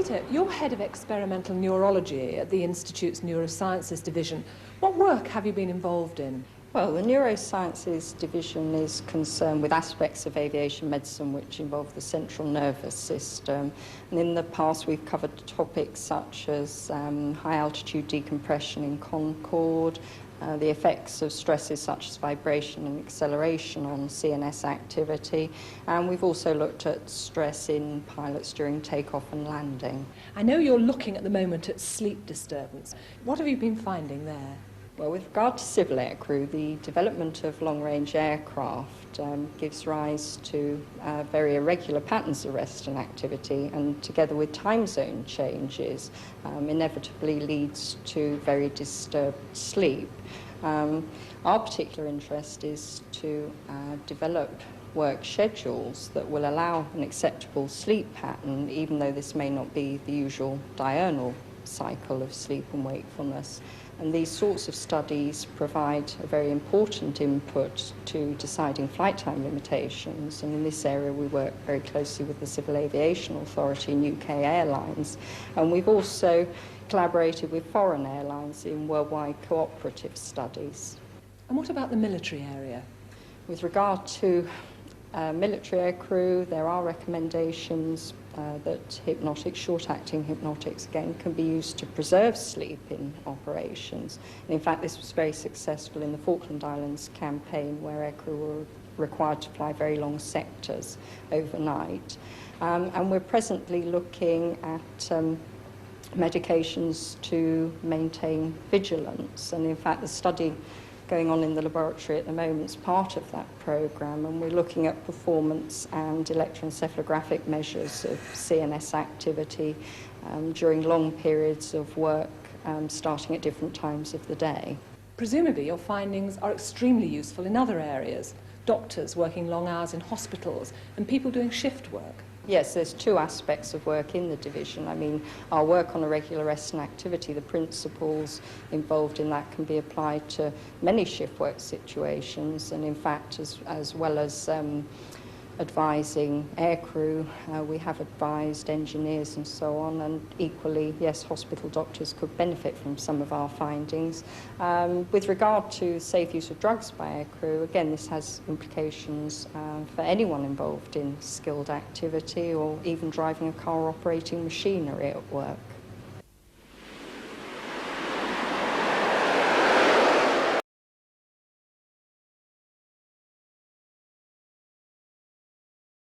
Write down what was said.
Peter, you're head of experimental neurology at the Institute's Neurosciences division. What work have you been involved in? Well, the Neurosciences division is concerned with aspects of aviation medicine which involve the central nervous system. And in the past, we've covered topics such as high-altitude decompression in Concorde, the effects of stresses such as vibration and acceleration on CNS activity, and we've also looked at stress in pilots during takeoff and landing. I know you're looking at the moment at sleep disturbance. What have you been finding there? Well, with regard to civil aircrew, the development of long-range aircraft gives rise to very irregular patterns of rest and activity, and together with time zone changes, inevitably leads to very disturbed sleep. Our particular interest is to develop work schedules that will allow an acceptable sleep pattern, even though this may not be the usual diurnal cycle of sleep and wakefulness. And these sorts of studies provide a very important input to deciding flight time limitations. And in this area, we work very closely with the Civil Aviation Authority and UK Airlines. And we've also collaborated with foreign airlines in worldwide cooperative studies. And what about the military area? With regard to military aircrew, there are recommendations that hypnotics, short-acting hypnotics, again, can be used to preserve sleep in operations. And in fact, this was very successful in the Falkland Islands campaign, where aircrew were required to fly very long sectors overnight. And we're presently looking at medications to maintain vigilance. And in fact, the study going on in the laboratory at the moment is part of that programme, and we're looking at performance and electroencephalographic measures of CNS activity during long periods of work, starting at different times of the day. Presumably your findings are extremely useful in other areas, doctors working long hours in hospitals and people doing shift work. Yes, there's two aspects of work in the division. I mean, our work on irregular rest and activity, the principles involved in that can be applied to many shift work situations, and in fact, as well as advising aircrew, we have advised engineers and so on, and equally, yes, hospital doctors could benefit from some of our findings. With regard to safe use of drugs by aircrew, again, this has implications for anyone involved in skilled activity or even driving a car or operating machinery at work.